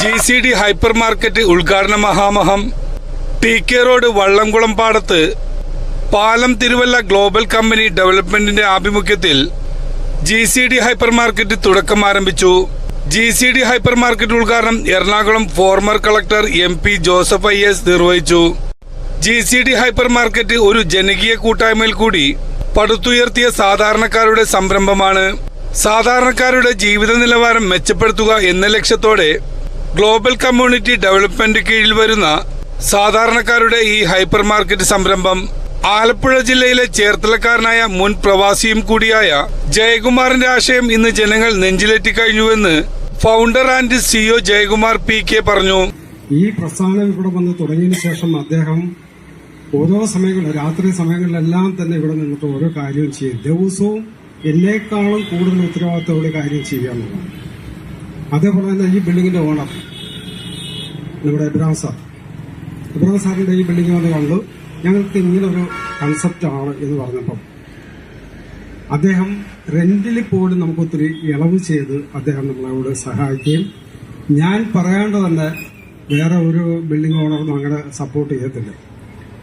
GCD hyper market ഉദ്ഘാടന മഹാമഹം TK road Vallamkulam പാടത്ത് പാലം തിരുവല്ല ഗ്ലോബൽ കമ്പനി ഡെവലപ്മെന്റിന്റെ ആഭിമുഖ്യത്തിൽ GCD ഹൈപ്പർ മാർക്കറ്റ് തുടക്കം ആരംഭിച്ചു. GCD ഹൈപ്പർ മാർക്കറ്റ് ഉദ്ഘാടനം Ernakulam former collector MP Joseph IS നിർവഹിച്ചു. GCD ഹൈപ്പർ മാർക്കറ്റ് ഒരു ജനകീയ കൂട്ടായ്മയിൽ കൂടി പടുത്തുയർത്തിയ സാധാരണക്കാരുടെ സംരംഭമാണ്. സാധാരണക്കാരുടെ ജീവിത നിലവാരം മെച്ചപ്പെടുത്തുക എന്ന ലക്ഷ്യത്തോടെ ഗ്ലോബൽ കമ്മ്യൂണിറ്റി ഡെവലപ്മെന്റ് കീഴിൽ വരുന്ന സാധാരണക്കാരുടെ ഈ ഹൈപ്പർ മാർക്കറ്റ് സംരംഭം ആലപ്പുഴ ജില്ലയിലെ ചേർത്തലക്കാരനായ മുൻ പ്രവാസിയും കൂടിയായ ജയകുമാറിന്റെ ആശയം ഇന്ന് ജനങ്ങൾ നെഞ്ചിലേറ്റി കഴിഞ്ഞുവെന്ന് founder and CEO Jayakumar PK പറഞ്ഞു. ഈ പ്രസ്ഥാനം ഇവിടെ വന്ന് തുടങ്ങിയതിനു ശേഷം അദ്ദേഹം ഓരോ സമയങ്ങളിൽ രാത്രി സമയങ്ങളിലെല്ലാം തന്നെ ഇവിടെ നിന്നിട്ട് ഓരോ കാര്യവും ചെയ്യും. ദിവസവും എന്നേക്കാളും കൂടുതൽ ഉത്തരവാദിത്തമുള്ള കാര്യം ചെയ്യാന്നുള്ളതാണ്. അതേപോലെ തന്നെ ഈ ബിൽഡിങ്ങിന്റെ ഓണർ നമ്മുടെ ഇബ്രാഹിം സാറിന്റെ ഈ ബിൽഡിംഗ് വന്ന് കണ്ടു, ഞങ്ങൾക്ക് ഇങ്ങനൊരു കൺസെപ്റ്റാണ് എന്ന് പറഞ്ഞപ്പം അദ്ദേഹം റെന്റിൽ പോലും നമുക്ക് ഒത്തിരി ഇളവ് ചെയ്ത് അദ്ദേഹം നമ്മളോട് സഹായിക്കുകയും, ഞാൻ പറയാണ്ട് തന്നെ വേറെ ഒരു ബിൽഡിംഗ് ഓണറൊന്നും അങ്ങനെ സപ്പോർട്ട് ചെയ്യത്തില്ല.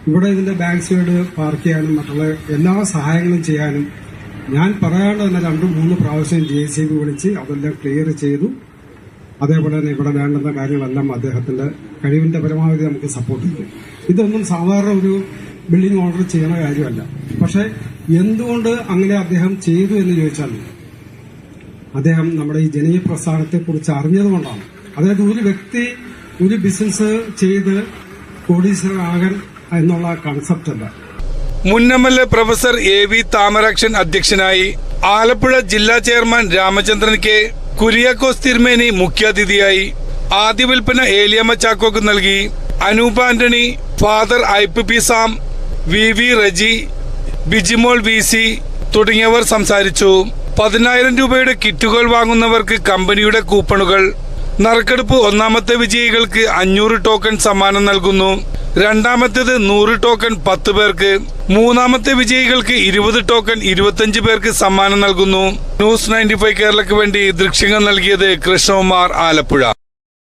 ഇവിടെ ഇതിന്റെ ബാക്ക് സൈഡ് പാർക്ക് ചെയ്യാനും മറ്റുള്ള എല്ലാ സഹായങ്ങളും ചെയ്യാനും ഞാൻ പറയാണ്ട് തന്നെ 2-3 പ്രാവശ്യം JCB വിളിച്ച് അതെല്ലാം ക്ലിയർ ചെയ്തു. അതേപോലെ തന്നെ ഇവിടെ വേണ്ടുന്ന കാര്യങ്ങളെല്ലാം അദ്ദേഹത്തിന്റെ കഴിവിന്റെ പരമാവധി നമുക്ക് സപ്പോർട്ട് ചെയ്യും. ഇതൊന്നും സാധാരണ ഒരു ബിൽഡിംഗ് ഓർഡർ ചെയ്യുന്ന കാര്യമല്ല. പക്ഷെ എന്തുകൊണ്ട് അങ്ങനെ അദ്ദേഹം ചെയ്തു എന്ന് ചോദിച്ചാൽ അദ്ദേഹം നമ്മുടെ ഈ ജനകീയ പ്രസ്ഥാനത്തെ കുറിച്ച് അറിഞ്ഞതുകൊണ്ടാണ്. അതായത് ഒരു വ്യക്തി ഒരു ബിസിനസ് ചെയ്ത് കോടീശ്വരനാകാൻ എന്നുള്ള കൺസെപ്റ്റ് അല്ല. മുൻ MLA പ്രൊഫസർ AV താമരാക്ഷൻ അധ്യക്ഷനായി. ആലപ്പുഴ ജില്ലാ ചെയർമാൻ രാമചന്ദ്രൻ K. കുര്യാക്കോസ് തിരുമേനി മുഖ്യാതിഥിയായി. ആദ്യ വിൽപ്പന ഏലിയമ്മ ചാക്കോക്ക് നൽകി. Anoop Antony, father IPP Sam, VV Reji, Bijimol VC തുടങ്ങിയവർ സംസാരിച്ചു. 10,000 രൂപയുടെ കിറ്റുകൾ വാങ്ങുന്നവർക്ക് കമ്പനിയുടെ കൂപ്പണുകൾ. നറുക്കെടുപ്പ് ഒന്നാമത്തെ വിജയികൾക്ക് 500 ടോക്കൺ സമ്മാനം നൽകുന്നു. രണ്ടാമത്തേത് 100 ടോക്കൺ 10 പേർക്ക്. മൂന്നാമത്തെ വിജയികൾക്ക് 20 ടോക്കൺ 25 പേർക്ക് സമ്മാനം നൽകുന്നു. ന്യൂസ് 95 കേരളയ്ക്ക് വേണ്ടി ദൃശ്യങ്ങൾ നൽകിയത് കൃഷ്ണകുമാർ, ആലപ്പുഴ.